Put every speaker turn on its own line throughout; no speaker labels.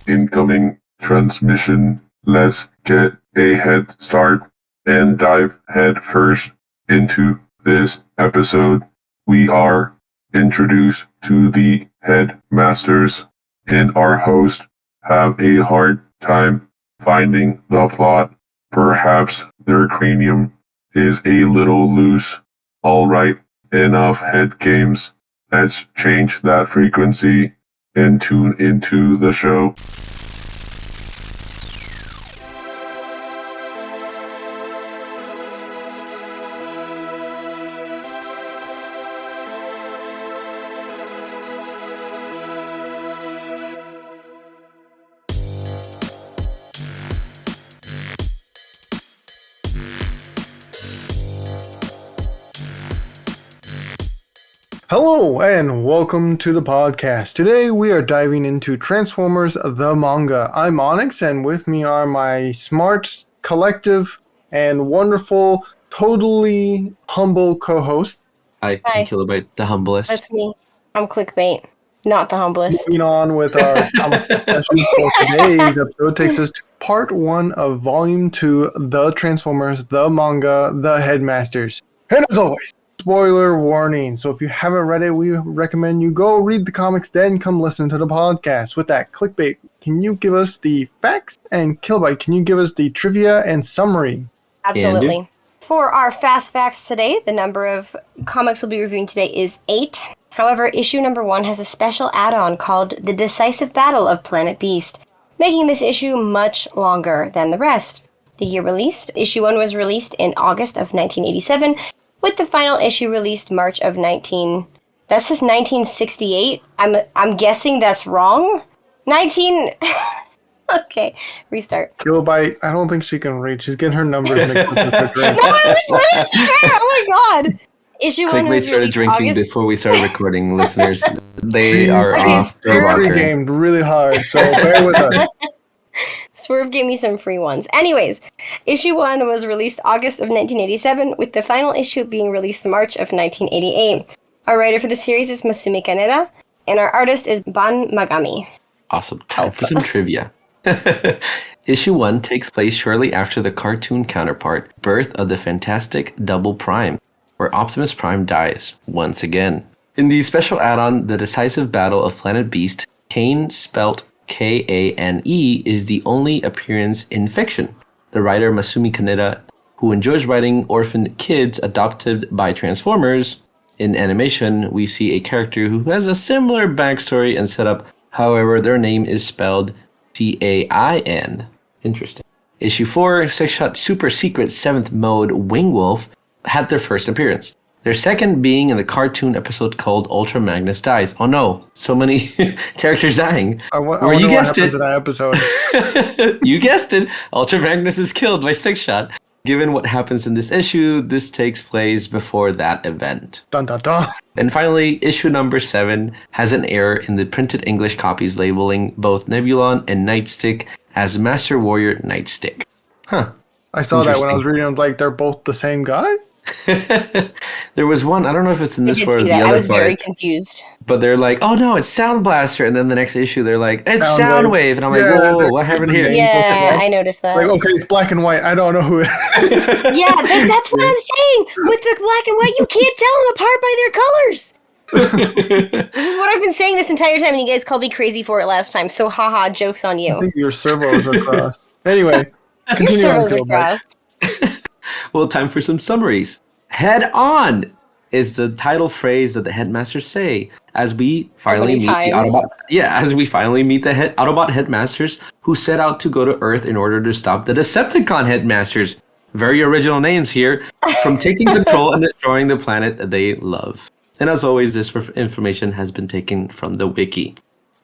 incoming transmission. Let's get a head start and dive head first into this episode. We are introduced to the Headmasters, and our host have a hard time finding the plot. Perhaps their cranium is a little loose. Alright, enough head games. Let's change that frequency and tune into the show.
Hello and welcome to the podcast. Today we are diving into Transformers The Manga. I'm Onyx and with me are my smart, collective, and wonderful, totally humble co-host.
Hi. Killobyte, the humblest.
That's me. I'm Clickbait, not the humblest.
Moving on with our comic discussion for today's episode takes us to part 1 of volume 2, The Transformers The Manga, The Headmasters. And as always, spoiler warning. So if you haven't read it, we recommend you go read the comics, then come listen to the podcast. With that, Clickbait, can you give us the facts? And Killobyte, can you give us the trivia and summary?
Absolutely. For our fast facts today, the number of comics we'll be reviewing today is 8. However, issue number 1 has a special add-on called The Decisive Battle of Planet Beast, making this issue much longer than the rest. The year released, issue 1 was released in August of 1987, with the final issue released March of that says 1968. I'm guessing that's wrong. Okay, restart.
Killobyte, I don't think she can read. She's getting her numbers mixed up with her drink.
No, I was literally there. Oh my god. Issue 1 was
started drinking
August.
Before we started recording, listeners. They are
Okay,
off their rocker.
Pre-gamed really hard, so bear with us.
Swerve gave me some free ones. Anyways, issue 1 was released August of 1987, with the final issue being released March of 1988. Our writer for the series is Masumi Kaneda, and our artist is Ban Magami.
Awesome. Time for some trivia. Issue 1 takes place shortly after the cartoon counterpart, Birth of the Fantastic Double Prime, where Optimus Prime dies once again. In the special add-on, The Decisive Battle of Planet Beast, Kane, spelt Kane, is the only appearance in fiction. The writer Masumi Kaneda, who enjoys writing orphan kids adopted by Transformers, in animation we see a character who has a similar backstory and setup, however their name is spelled Cain. Interesting. Issue 4, 6-shot super secret 7th mode Wingwolf had their first appearance. Their second being in the cartoon episode called Ultra Magnus Dies. Oh no, so many characters dying.
I wonder what happens in that episode.
You guessed it. Ultra Magnus is killed by 6-shot. Given what happens in this issue, this takes place before that event.
Dun dun dun.
And finally, issue number 7 has an error in the printed English copies labeling both Nebulon and Nightstick as Master Warrior Nightstick. Huh.
I saw that when I was reading. I was like, they're both the same guy?
There was one, I don't know if it's in this part or the other part.
I was very confused.
But they're like, oh no, it's Sound Blaster. And then the next issue, they're like, it's Soundwave. And I'm like, whoa, what happened here?
Yeah, I noticed that.
Like, okay, it's black and white. I don't know who it is.
Yeah, that's what I'm saying. With the black and white, you can't tell them apart by their colors. This is what I've been saying this entire time, and you guys called me crazy for it last time. So, haha, joke's on you.
I think your servos are crossed. Anyway,
your servos are crossed.
Well, time for some summaries. Head on is the title phrase that the Headmasters say as we finally meet the Autobot. Yeah, as we finally meet the Autobot Headmasters who set out to go to Earth in order to stop the Decepticon Headmasters. Very original names here, from taking control and destroying the planet that they love. And as always, this information has been taken from the wiki.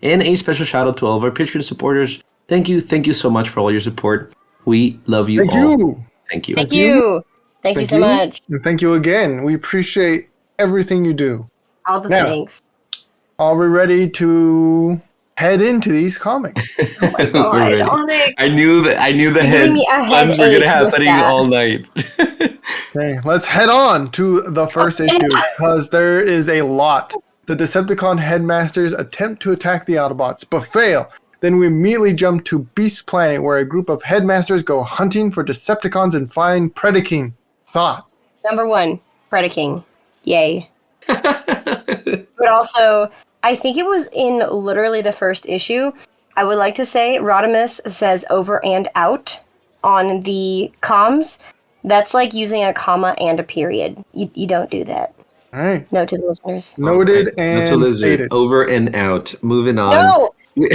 And a special shout out to all of our Patreon supporters. Thank you so much for all your support. We love you all. Thank you.
Thank you. Thank you so much.
And thank you again. We appreciate everything you do.
All the thanks.
Are we ready to head into these comics?
Oh my god, Onyx!
I knew the head were gonna happening all night.
Okay, let's head on to the first issue because there is a lot. The Decepticon Headmasters attempt to attack the Autobots, but fail. Then we immediately jump to Beast Planet, where a group of headmasters go hunting for Decepticons and find Predaking. Thought?
Number 1, Predaking. Yay. But also, I think it was in literally the first issue. I would like to say Rodimus says over and out on the comms. That's like using a comma and a period. You don't do that.
All right.
Note to the listeners.
Noted
Not to
and
lizard.
stated.
Over and out. Moving on.
No! We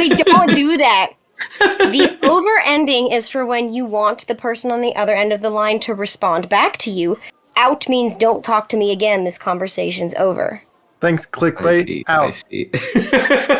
don't do that. The over ending is for when you want the person on the other end of the line to respond back to you. Out means don't talk to me again. This conversation's over.
Thanks,
I
Clickbait.
see.
Out.
I see.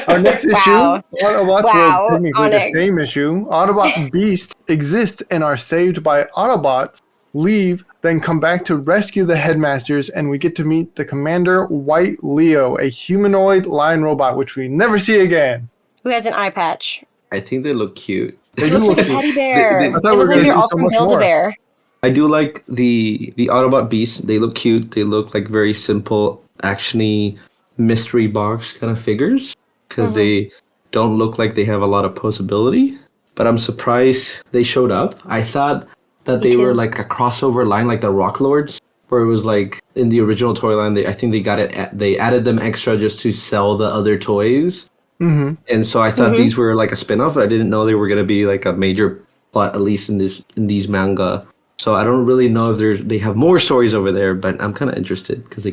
Our next
Wow.
issue, Autobots
Wow,
were technically the
Onyx.
same issue. Autobot beasts exist and are saved by Autobots, leave, then come back to rescue the headmasters, and we get to meet the Commander White Leo, a humanoid lion robot, which we never see again.
Who has an eye patch?
I think they look cute.
They
It
do
looks like
look
a teddy
cute.
bear.
I
They
thought
we were
look like
gonna
they're
see
all
so
from
much more.
Build-A-Bear.
I do like the Autobot beasts. They look cute. They look like very simple, actiony mystery box kind of figures because they don't look like they have a lot of posability. But I'm surprised they showed up. I thought that
Me
they were
too.
like a crossover line, like the Rock Lords, where it was like in the original toy line. I think they got it. They added them extra just to sell the other toys.
Mm-hmm.
And so I thought these were like a spin-off, but I didn't know they were gonna be like a major plot, at least in these manga. So I don't really know if they have more stories over there, but I'm kind of interested because,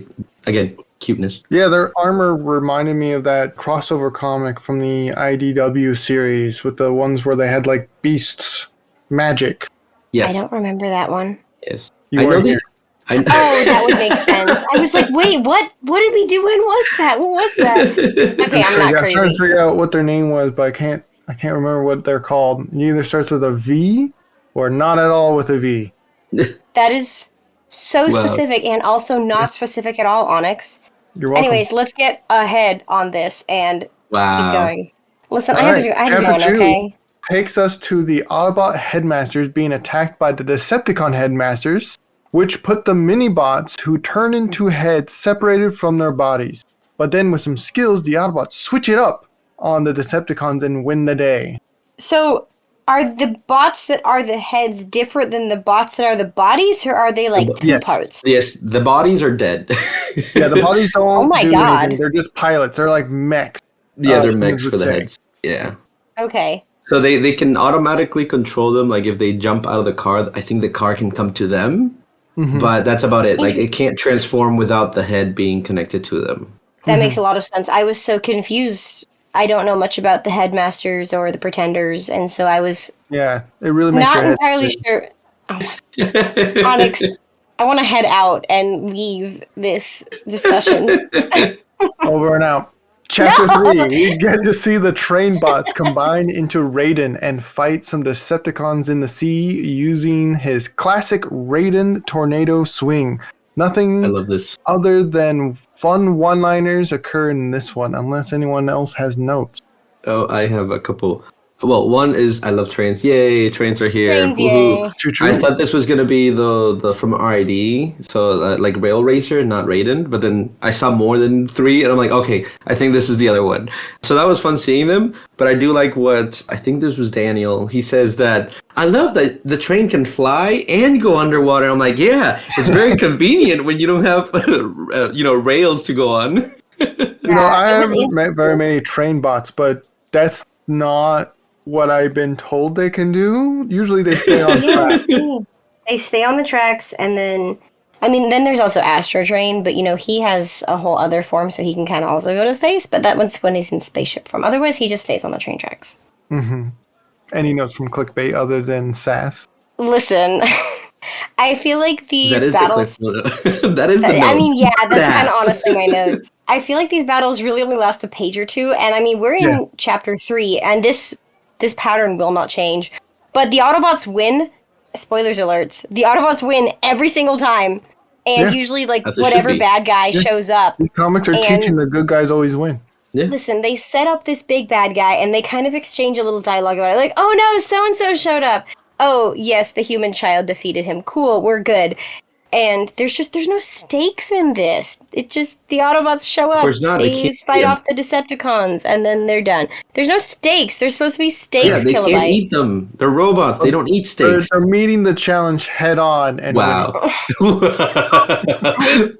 again, cuteness.
Yeah, their armor reminded me of that crossover comic from the IDW series with the ones where they had like beasts magic.
Yes,
I don't remember that one.
yes.
You
I know
weren't
they.
here.
Oh, that would make sense. I was like, wait, what? What did we do? When was that? What was that? Okay, I'm not
I was trying to
crazy.
figure out what their name was, but I can't remember what they're called. It either starts with a V or not at all with a V.
That is so
Wow.
specific and also not specific at all, Onyx.
You're welcome.
Anyways, let's get ahead on this and
Wow.
keep going. Listen,
All
I have
right,
to go
chapter
on,
2.
okay?
Takes us to the Autobot headmasters being attacked by the Decepticon headmasters, which put the mini-bots who turn into heads separated from their bodies. But then with some skills, the Autobots switch it up on the Decepticons and win the day.
So, are the bots that are the heads different than the bots that are the bodies, or are they like two
Yes.
parts?
Yes, the bodies are dead.
Yeah, the bodies don't
Oh my
do
God.
anything. They're just pilots. They're like mechs.
Yeah, they're
humans
mechs
would
for the
say.
heads. Yeah.
Okay.
So they can automatically control them. Like if they jump out of the car, I think the car can come to them.
Mhm.
But that's about it. Like it can't transform without the head being connected to them.
That makes a lot of sense. I was so confused. I don't know much about the headmasters or the pretenders, and so I was
Yeah, it really makes
not
your head
entirely
spin.
sure. Oh my Onyx, I want to head out and leave this discussion.
Over and out. Chapter
No!
3, we get to see the train bots combine into Raiden and fight some Decepticons in the sea using his classic Raiden tornado swing.
I
Nothing
love this.
other than fun one-liners occur in this one, unless anyone else has notes.
Oh, I have a couple. Well, one is I love trains. Yay, trains are here.
Trains,
Woohoo.
yay.
Choo-choo.
I thought this was gonna be the from RID, so like Rail Racer, not Raiden. But then I saw more than 3, and I'm like, okay, I think this is the other one. So that was fun seeing them. But I do like what I think this was Daniel. He says that I love that the train can fly and go underwater. I'm like, yeah, it's very convenient when you don't have rails to go on.
I
it was
haven't met very many train bots, but that's not what I've been told they can do. Usually they stay on track.
They stay on the tracks, and then then there's also Astro Train, but he has a whole other form, so he can kind of also go to space. But that one's when he's in spaceship form. Otherwise, he just stays on the train tracks.
Mm-hmm. Any notes from Clickbait other than sass?
Listen, I feel like these battles.
That is the note.
Yeah, that's kind of
Sass.
honestly my notes. I feel like these battles really only last a page or two, and we're in chapter 3, and this pattern will not change. But the Autobots win. Spoilers alerts. The Autobots win every single time, and usually
As it
whatever
should be.
bad guy shows up.
These comics are
And-
teaching the good guys always win.
Listen, they set up this big bad guy, and they kind of exchange a little dialogue about it, like, "Oh no, so and so showed up. Oh yes, the human child defeated him. Cool, we're good." And there's no stakes in this. It just, the Autobots show up,
course not. They
they
can't-
fight
yeah.
off the Decepticons, and then they're done. There's no stakes. There's supposed to be
Yeah,
stakes,
they can't
Killobyte.
eat them. They're robots. They don't eat steaks.
They're meeting the challenge head on and winning.
Wow.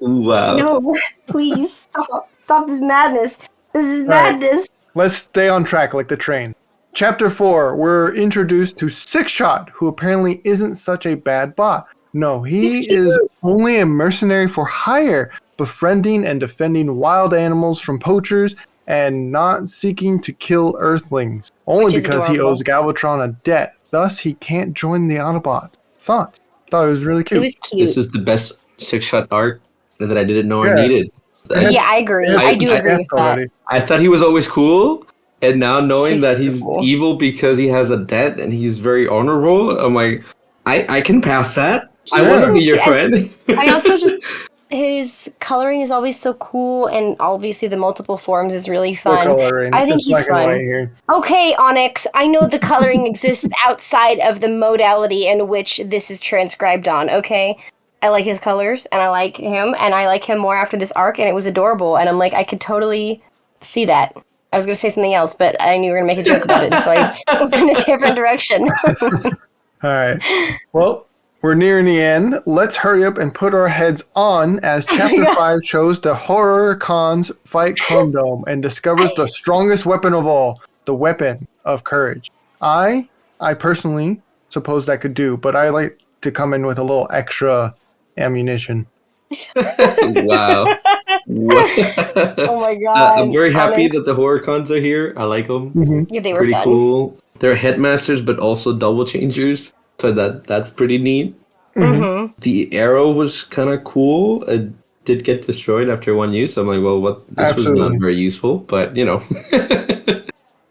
Wow.
No, please stop. Stop this madness. This is madness.
Let's stay on track like the train. Chapter 4, we're introduced to Six Shot, who apparently isn't such a bad bot. No, he is only a mercenary for hire, befriending and defending wild animals from poachers and not seeking to kill Earthlings, only
Which is
because he
adorable.
owes Galvatron a debt. Thus, he can't join the Autobots. Thoughts? Thought it was really
It
cute.
was cute.
This is the best six-shot arc that I didn't know
Yeah.
I needed.
Yeah, I agree. I do agree with that.
already.
I thought he was always cool, and now knowing
He's
that
super
he's
cool.
evil because he has a debt and he's very honorable, I'm like, I can pass that. I
Yeah.
want to be your
And-
friend.
I also just, his coloring is always so cool, and obviously the multiple forms is really
What
fun.
coloring?
I think
It's
he's
black and
fun.
white here.
Okay, Onyx, I know the coloring exists outside of the modality in which this is transcribed on, okay? I like his colors, and I like him more after this arc, and it was adorable, and I'm like, I could totally see that. I was going to say something else, but I knew you were going to make a joke about it, so I went in a different direction.
All right. Well, we're nearing the end. Let's hurry up and put our heads on as Chapter 5 shows the horror cons fight Chrome Dome and discovers the strongest weapon of all, the weapon of courage. I personally suppose that could do, but I like to come in with a little extra ammunition.
Wow.
Oh my god.
I'm very happy
Onyx.
that the horror cons are here. I like them.
Yeah, they were
Pretty
fun.
cool. They're headmasters, but also double changers. So that's pretty neat.
Mm-hmm.
The arrow was kind of cool. It did get destroyed after one use. I'm like, well, what? This was
Absolutely.
not very useful, but you know.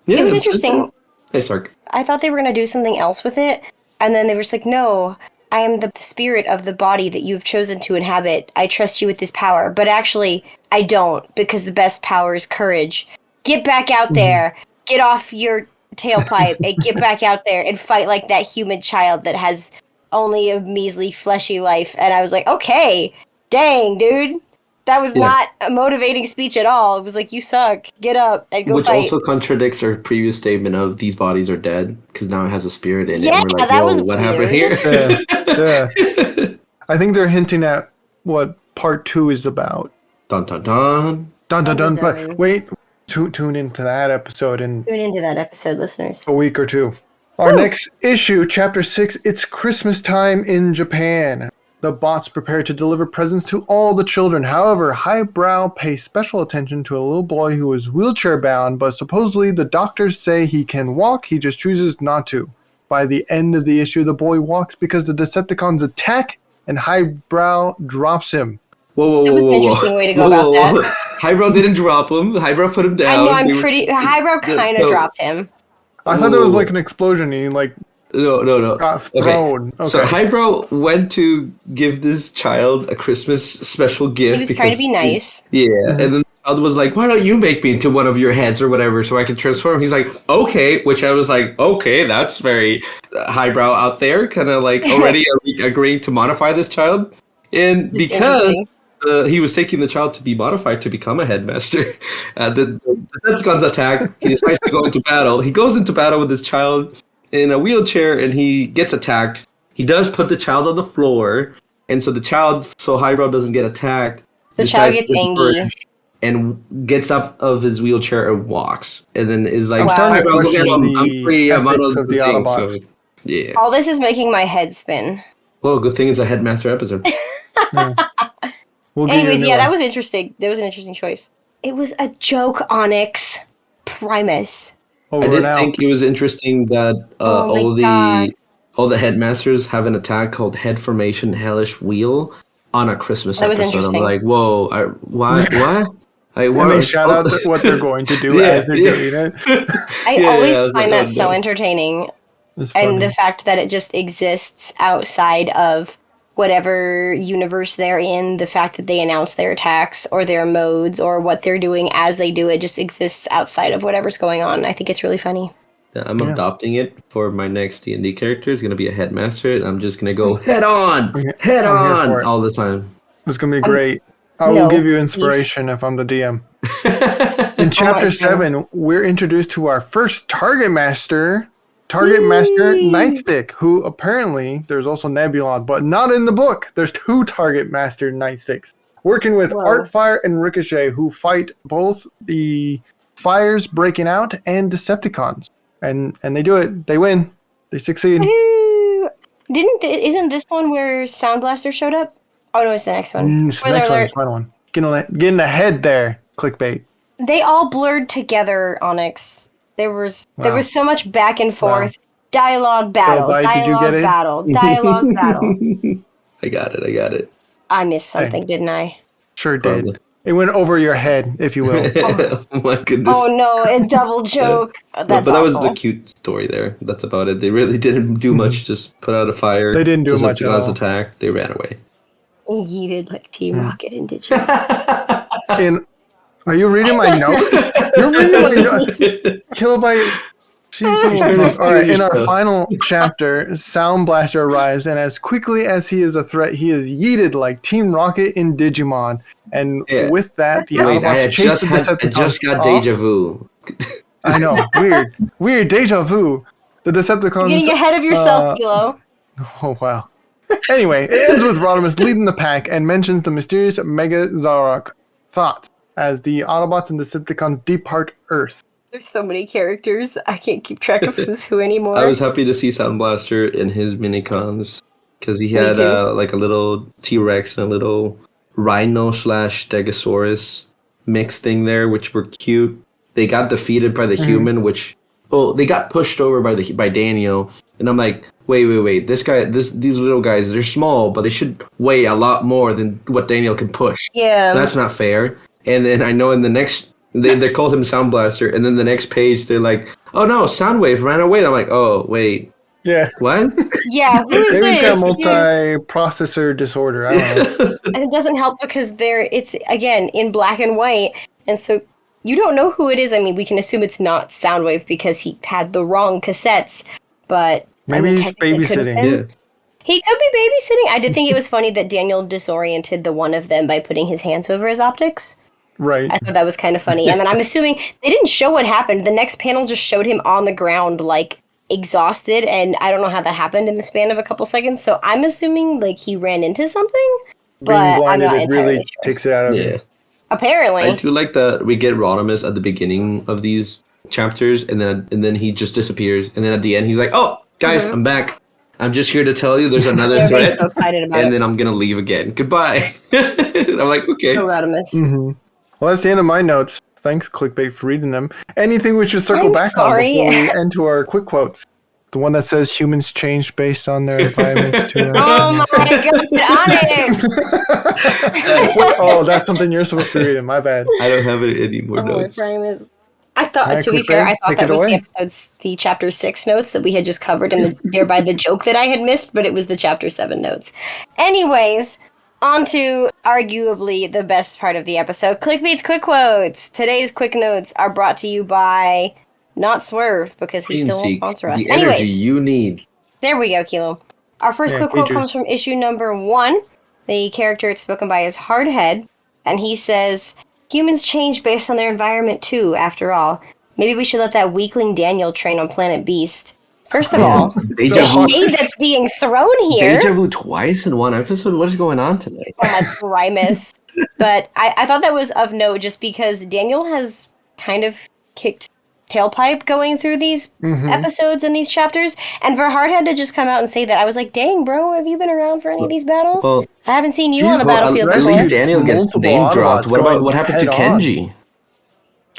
It was interesting.
Nice arc.
I thought they were going to do something else with it, and then they were just like, no, I am the spirit of the body that you have chosen to inhabit. I trust you with this power. But actually, I don't, because the best power is courage. Get back out there. Get off your tailpipe and get back out there and fight like that human child that has only a measly fleshy life. And I was like, okay, dang, dude. That was
Yeah.
not a motivating speech at all. It was like, you suck. Get up and go
Which
fight.
also contradicts our previous statement of these bodies are dead, because now it has a spirit in it.
Yeah,
And we're like,
that
whoa,
was
what
weird.
happened here?
Yeah. I think they're hinting at what part 2 is about.
Dun dun dun.
Dun dun dun.
Dun.
But wait, tune into that episode in
Tune into that episode, listeners.
a week or two. Our next issue, Chapter 6, it's Christmas time in Japan. The bots prepare to deliver presents to all the children. However, Highbrow pays special attention to a little boy who is wheelchair bound, but supposedly the doctors say he can walk, he just chooses not to. By the end of the issue, the boy walks because the Decepticons attack and Highbrow drops him.
Whoa,
That was an interesting way to go about that.
Highbrow didn't drop him. Highbrow put him down.
I know, I'm
They were-
pretty... Highbrow kind of
No.
dropped him.
I thought there was
Whoa.
like an explosion. He like
No.
got
Okay.
thrown. Okay.
So Highbrow went to give this child a Christmas special gift.
He was trying to be
because-
nice.
Yeah,
Mhm.
and then the child was like, "Why don't you make me into one of your heads or whatever, so I can transform?" He's like, "Okay," which I was like, "Okay, that's very highbrow out there," kind of like already agreeing to modify this child, and
Just
because.
interesting.
He was taking the child to be modified to become a headmaster. The Decepticons attack. He decides to go into battle. He goes into battle with this child in a wheelchair, and he gets attacked. He does put the child on the floor, and so the child, so Highbrow doesn't get attacked.
The child
decides
gets
to
angry.
encourage and gets up of his wheelchair and walks, and then is like,
I'm
Wow.
starting to
"Highbrow, look at
question
him. I'm
the
free. I'm out
ethics
of
of
the
the
thing."
Autobots.
So, yeah.
All this is making my head spin.
Well, good thing it's a headmaster episode.
We'll give you a
Anyways,
new
yeah,
one.
that was interesting. That was an interesting choice. It was a joke, Onyx. Primus.
Over
I did
and out.
think it was interesting that
Oh my God.
all the headmasters have an attack called Head Formation Hellish Wheel on a Christmas
That was
episode. I'm
interesting.
like, whoa, why? What?
And they shout out what they're going to do
Yeah,
as they're
yeah.
doing it.
I
Yeah,
always
I was
find
like,
that
oh,
so
no.
entertaining.
It's funny.
And the fact that it just exists outside of whatever universe they're in, the fact that they announce their attacks or their modes or what they're doing as they do it just exists outside of whatever's going on. I think it's really funny.
I'm
Yeah.
adopting it for my next D&D character. It's gonna be a headmaster, and I'm just gonna go head on,
I'm
head
here for
on
it.
all the time.
It's gonna be great. I will
no,
give you
please.
inspiration if I'm the DM. In
Oh
chapter
my
7, we're introduced to our first Target Master, Nightstick, who apparently there's also Nebulon, but not in the book. There's 2 Target Master Nightsticks working with
Whoa.
Artfire and Ricochet, who fight both the fires breaking out and Decepticons, and they do it. They win. They succeed.
Woohoo! Isn't this one where Sound Blaster showed up? Oh no, it's the next one.
It's the
Spoiler
next one,
alert.
it's the final one. Getting ahead there. Clickbait.
They all blurred together, Onyx. There was so much back and forth. Dialogue battle.
Killobyte, did you get it?
Dialogue battle.
I got it.
I missed something, didn't I?
Sure
Probably.
did. It went over your head, if you will.
Oh my goodness.
Oh no, a double joke.
But
That's
that was
awful.
the cute story there. That's about it. They really didn't do much. Just put out a fire.
They didn't do much at
Decepticons
all.
attacked. They ran away.
Yeeted like Team Rocket and did you?
And are you reading my notes? You're reading my notes. Killobyte. She's the most All right, in our final chapter, Sound Blaster arrives, and as quickly as he is a threat, he is yeeted like Team Rocket in Digimon. And with that, the
Wait, I
Autobots chase the
I
Decepticons
just got
off.
deja vu.
I know, weird deja vu. The Decepticons.
You're getting ahead of yourself, Kilo.
Oh, wow. Anyway, it ends with Rodimus leading the pack and mentions the mysterious Mega Zarok thoughts as the Autobots and Decepticons depart Earth.
There's so many characters. I can't keep track of who's who anymore.
I was happy to see Sound Blaster in his minicons because he
Me
had
too.
like a little T-Rex and a little Rhino / Stegosaurus mix thing there, which were cute. They got defeated by the human, which they got pushed over by Daniel, and I'm like, wait, these little guys, they're small, but they should weigh a lot more than what Daniel can push.
Yeah.
That's not fair. And then I know in the next. They called him Sound Blaster, and then the next page they're like, "Oh no, Soundwave ran away." And I'm like, "Oh wait,
Yeah.
what?"
Yeah, who is
Maybe he's
this?
got multi-processor disorder. I don't know.
And it doesn't help because it's again in black and white, and so you don't know who it is. I mean, we can assume it's not Soundwave because he had the wrong cassettes, but
Maybe he's
technically it could have
babysitting.
been.
Yeah.
He could be babysitting. I did think it was funny that Daniel disoriented the one of them by putting his hands over his optics.
Right.
I thought that was kind of funny. And then I'm assuming they didn't show what happened. The next panel just showed him on the ground, like, exhausted, and I don't know how that happened in the span of a couple seconds, so I'm assuming, like, he ran into something, but
Being
I'm
blinded,
not
it
entirely
really
sure.
takes it out of
Yeah.
you.
Apparently.
I do like that we get Rodimus at the beginning of these chapters, and then he just disappears, and then at the end he's like, "Oh, guys, I'm back. I'm just here to tell you there's another
Everybody's
threat,
so excited about
and
it.
then I'm gonna leave again. Goodbye." And I'm like, okay.
So Rodimus.
Mm-hmm. Well, that's the end of my notes. Thanks, Clickbait, for reading them. Anything we should circle
I'm
back
sorry.
on before we enter our quick quotes? The one that says humans change based on their environments too.
Oh my god, Onyx!
Oh, that's something you're supposed to be reading. My bad.
I don't have any more
Oh,
notes.
Primus. I thought,
Alright,
to be
Clickbait,
fair, I thought
take
that
it
was
away.
the chapter 6 notes that we had just covered, and thereby the joke that I had missed, but it was the chapter 7 notes. Anyways, on to arguably the best part of the episode, Clickbait's quick quotes. Today's quick notes are brought to you by not Swerve, because he still won't
Seek
sponsor us.
the energy
Anyways,
you need.
there we go, Kilo. Our first
Yeah,
quick quote
Gagers.
comes from issue number 1. The character it's spoken by is Hardhead, and he says, "Humans change based on their environment too, after all. Maybe we should let that weakling Daniel train on Planet Beast." First of all,
Deja
the
vu.
shade that's being thrown here.
Deja vu twice in one episode. What is going on tonight?
Oh my Primus. But I thought that was of note just because Daniel has kind of kicked tailpipe going through these episodes and these chapters, and for Hardhead to just come out and say that, I was like, dang bro, have you been around for any of these battles?
Well,
I haven't seen you on the
Well,
battlefield
at
At
before.
least Daniel gets
Multiple
name dropped.
Autobots
What
going
happened to
head on.
Kenji?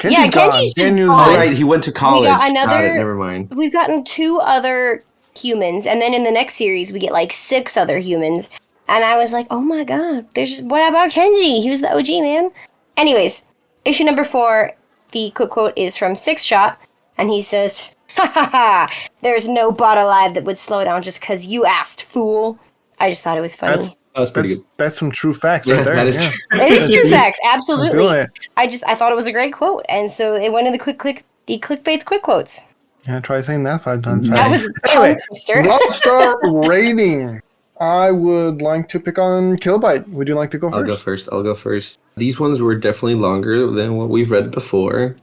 Yeah, Kenji's just
Daniel's
gone.
All
dead.
right, he went to college.
got
Got
another-
it, never mind.
We've gotten 2 other humans, and then in the next series we get like 6 other humans, and I was like, oh my god, what about Kenji? He was the OG, man. Anyways, issue number 4, the quick quote is from Six Shot, and he says, "Ha ha ha, there's no bot alive that would slow down just because you asked, fool." I just thought it was funny.
That's pretty
That's,
good.
that's some true facts
Yeah,
right there.
that is
yeah.
true.
It is true
Yeah.
facts,
I'm
absolutely.
feeling it.
I thought it was a great quote, and so it went in the clickbait's quick quotes.
Yeah, try saying that 5 times
That
fast.
was a tongue
Anyway,
twister.
Rockstar rating. I would like to pick on Kilbyte. Would you like to go first?
I'll go first. These ones were definitely longer than what we've read before.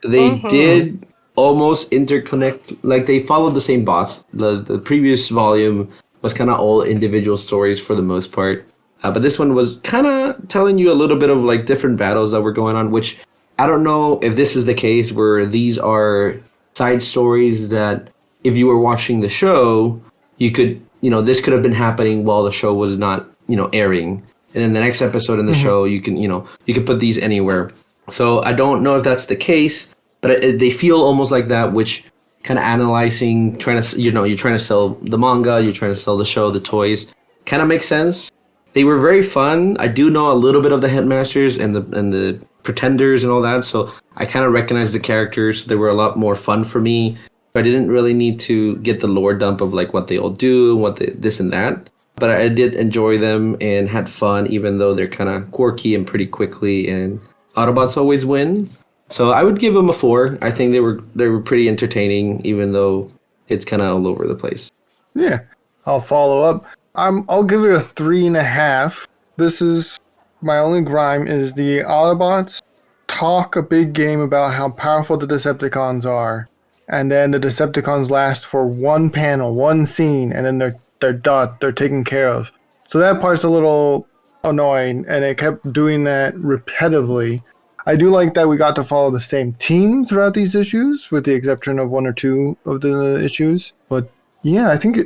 They
Mhm.
did almost interconnect, like they followed the same boss. The previous volume was kind of all individual stories for the most part. But this one was kind of telling you a little bit of like different battles that were going on, which I don't know if this is the case where these are side stories that if you were watching the show, you could, this could have been happening while the show was not, airing. And then the next episode in the show, you can put these anywhere. So I don't know if that's the case, but they feel almost like that, which kind of analyzing, trying to, you're trying to sell the manga, you're trying to sell the show, the toys, kind of makes sense. They were very fun. I do know a little bit of the Headmasters and the Pretenders and all that, so I kind of recognize the characters. They were a lot more fun for me. I didn't really need to get the lore dump of like what they all do, this and that. But I did enjoy them and had fun, even though they're kind of quirky and pretty quickly. And Autobots always win, so I would give them a 4. I think they were pretty entertaining, even though it's kind of all over the place.
Yeah, I'll follow up. I'll give it a 3.5. This is my only grime is the Autobots talk a big game about how powerful the Decepticons are, and then the Decepticons last for one panel, one scene, and then they're done. They're taken care of. So that part's a little annoying, and it kept doing that repetitively. I do like that we got to follow the same team throughout these issues, with the exception of 1 or 2 of the issues. But yeah, I think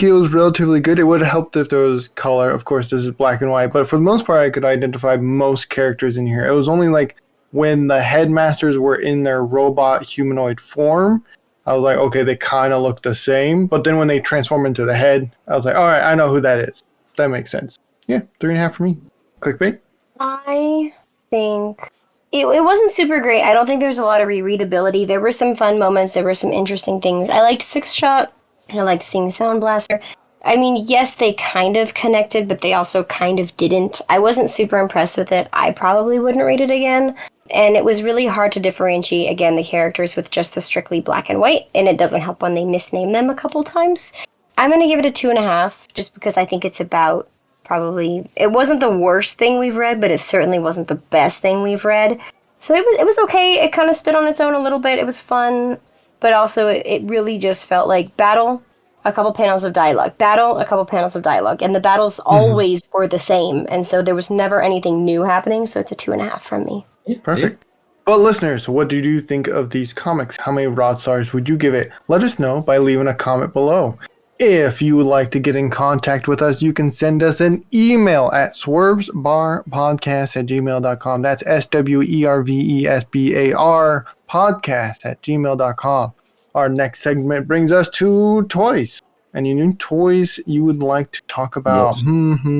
it was relatively good. It would have helped if there was color. Of course, this is black and white, but for the most part, I could identify most characters in here. It was only like when the Headmasters were in their robot humanoid form, I was like, okay, they kind of look the same. But then when they transform into the head, I was like, all right, I know who that is. That makes sense. Yeah, 3.5 for me. Clickbait.
I think it wasn't super great. I don't think there's a lot of rereadability. There were some fun moments. There were some interesting things. I liked Six Shot. I liked seeing Sound Blaster. I mean, yes, they kind of connected, but they also kind of didn't. I wasn't super impressed with it. I probably wouldn't read it again. And it was really hard to differentiate, again, the characters with just the strictly black and white. And it doesn't help when they misname them a couple times. I'm going to give it a 2.5, just because I think it's about probably... It wasn't the worst thing we've read, but it certainly wasn't the best thing we've read. So it was okay. It kind of stood on its own a little bit. It was fun. But also, it really just felt like battle, a couple panels of dialogue. Battle, a couple panels of dialogue. And the battles always were the same. And so there was never anything new happening. So it's a 2.5 from me.
Perfect. Well, listeners, what did you think of these comics? How many rod stars would you give it? Let us know by leaving a comment below. If you would like to get in contact with us, you can send us an email at swervesbarpodcast@gmail.com. That's SWERVESBAR podcast@gmail.com. Our next segment brings us to toys. Any new toys you would like to talk about?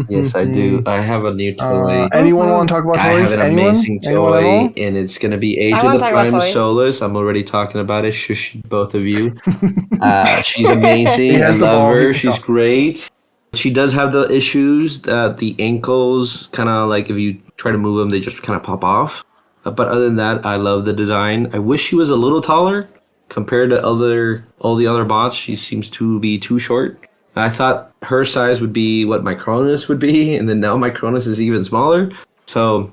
Yes, I do. I have a new toy.
Anyone want to talk about
I
toys?
have an amazing
Anyone at
toy,
all?
and it's going to be Age
I
of
wanna
the
talk about
Prime
toys.
Solus. I'm already talking about it. Shush, both of you. She's
He
amazing. I
has the
love
ball, he
her.
can
She's
talk.
great. She does have the issues that the ankles kind of like if you try to move them, they just kind of pop off. But other than that, I love the design. I wish she was a little taller compared to all the other bots. She seems to be too short. I thought her size would be what my Cronus would be, and then now my Cronus is even smaller. So,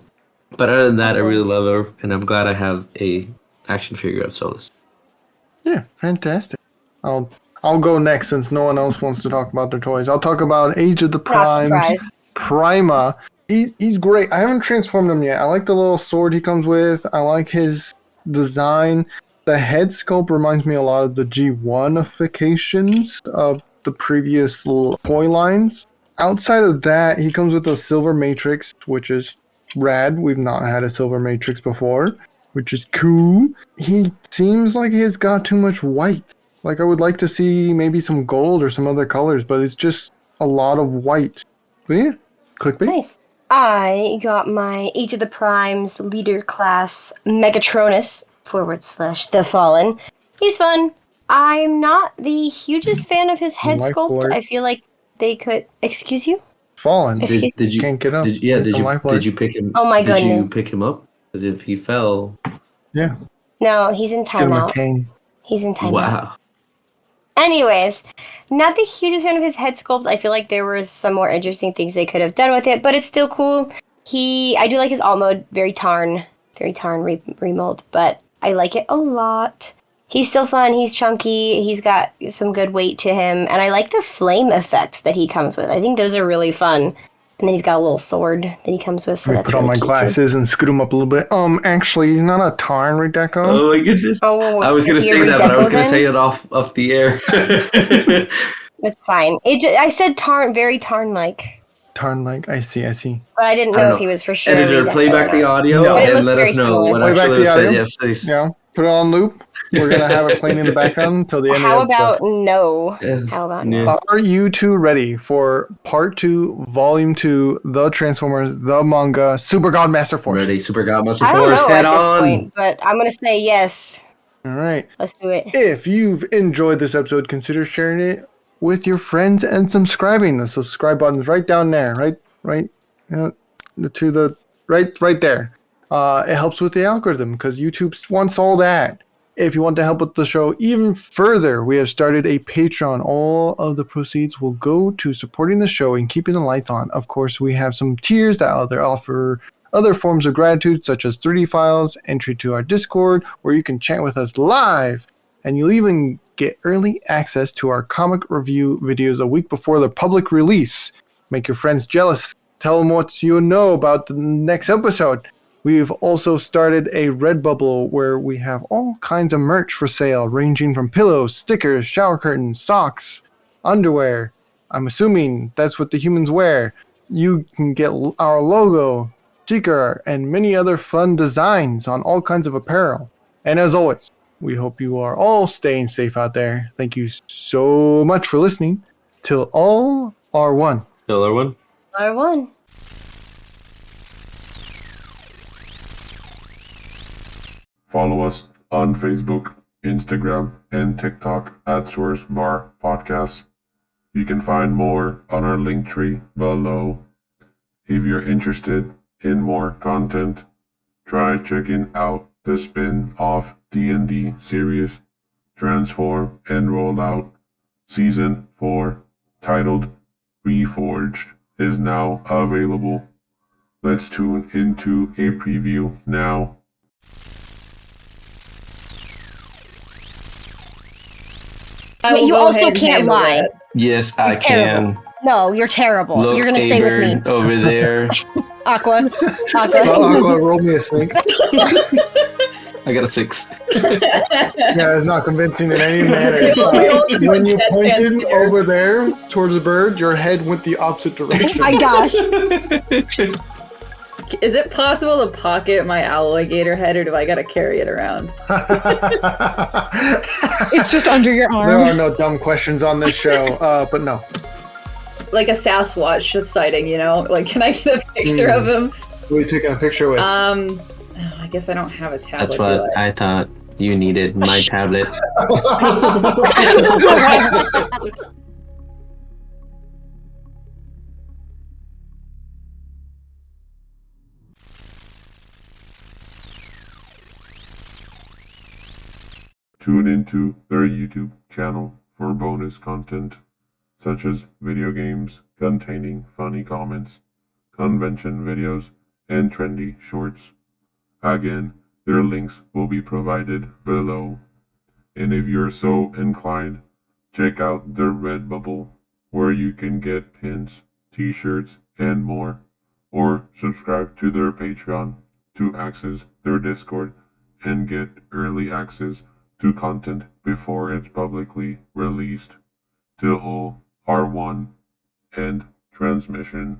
but other than that, I really love her, and I'm glad I have a action figure of Solus.
Yeah, fantastic. I'll go next since no one else wants to talk about their toys. I'll talk about Age of the
Not
Primes.
surprised.
Prima. He's great. I haven't transformed him yet. I like the little sword he comes with. I like his design. The head sculpt reminds me a lot of the G1ifications of the previous toy lines. Outside of that, he comes with a silver matrix, which is rad. We've not had a silver matrix before, which is cool. He seems like he has got too much white. Like I would like to see maybe some gold or some other colors, but it's just a lot of white. But yeah, clickbait.
Nice. I got my Age of the Primes leader class Megatronus / The Fallen. He's fun. I'm not the hugest fan of his head
Life
sculpt.
alert.
I feel like they could. Excuse you?
Fallen.
Excuse-
Did you
Can't get up.
Did
It's a life alert.
you pick him?
Oh my
did
goodness.
you pick him up? Because if he fell,
Yeah,
No, he's in
give him a
timeout.
cane.
He's in timeout.
Wow.
Anyways, not the hugest fan of his head sculpt. I feel like there were some more interesting things they could have done with it, but it's still cool. I do like his alt mode, very Tarn remold, but I like it a lot. He's still fun, he's chunky, he's got some good weight to him, and I like the flame effects that he comes with. I think those are really fun. And then he's got a little sword that he comes with, so
Let me
that's
put
really
on my
cute,
glasses and scoot him up a little bit. Actually, he's not a Tarn Redeco.
Oh my goodness.
Oh,
I was going to
is he
say
a
that, but I was
Redeco
going to
then?
say it off the air.
That's fine. I said Tarn, very Tarn-like,
Tarn-like. I see.
but I didn't
I don't
know
know.
if he was for sure
Editor,
Redeco
play
or
back the
not.
audio
No.
But it
and
looks
let
very
us know
similar.
what
Play back
actually
the
was said.
audio.
Yes, please.
Yeah, put it on loop. We're going to have it playing in the background until the end
How
of the episode.
about no?
Yeah.
How about
Yeah.
no?
Are you two ready for Part 2, Volume 2, The Transformers, The Manga, Super God Master Force?
Ready, Super Godmaster
I don't
Force,
know
head
at this
on.
point, but I'm gonna say yes.
All right.
Let's do it.
If you've enjoyed this episode, consider sharing it with your friends and subscribing. The subscribe button's right down there, right, to the right there. It helps with the algorithm because YouTube wants all that. If you want to help with the show even further, we have started a Patreon. All of the proceeds will go to supporting the show and keeping the lights on. Of course, we have some tiers that offer other forms of gratitude, such as 3D files, entry to our Discord, where you can chat with us live, and you'll even get early access to our comic review videos a week before the public release. Make your friends jealous. Tell them what you know about the next episode. We've also started a Redbubble where we have all kinds of merch for sale, ranging from pillows, stickers, shower curtains, socks, underwear. I'm assuming that's what the humans wear. You can get our logo, sticker, and many other fun designs on all kinds of apparel. And as always, we hope you are all staying safe out there. Thank you so much for listening. Till all are one.
Another one.
I won.
Follow us on Facebook, Instagram, and TikTok at Swerve Bar Podcast. You can find more on our link tree below. If you're interested in more content, try checking out the spin-off D&D series, Transform and Roll Out. Season 4, titled Reforged, is now available. Let's tune into a preview now.
Wait, you also can't lie.
Yes, I
You're terrible.
can.
No, you're terrible.
Look,
You're gonna stay with me.
Abern, over there.
Aqua.
Aqua, roll me a snake.
I got a 6.
Yeah, it's not convincing in any manner. When you pointed over there towards the bird, your head went the opposite direction.
My gosh.
Is it possible to pocket my alligator head, or do I gotta carry it around?
It's just under your arm.
There are no dumb questions on this show, but no.
Like a Sasquatch sighting, you know? Like, can I get a picture of him?
Who are you taking a picture with?
I guess I don't have a tablet.
That's what
do I?
I thought you needed. My tablet.
Tune into their YouTube channel for bonus content, such as video games containing funny comments, convention videos, and trendy shorts. Again, their links will be provided below. And if you're so inclined, check out their Redbubble, where you can get pins, t-shirts, and more. Or subscribe to their Patreon to access their Discord and get early access to content before it's publicly released. Till all are one. End transmission.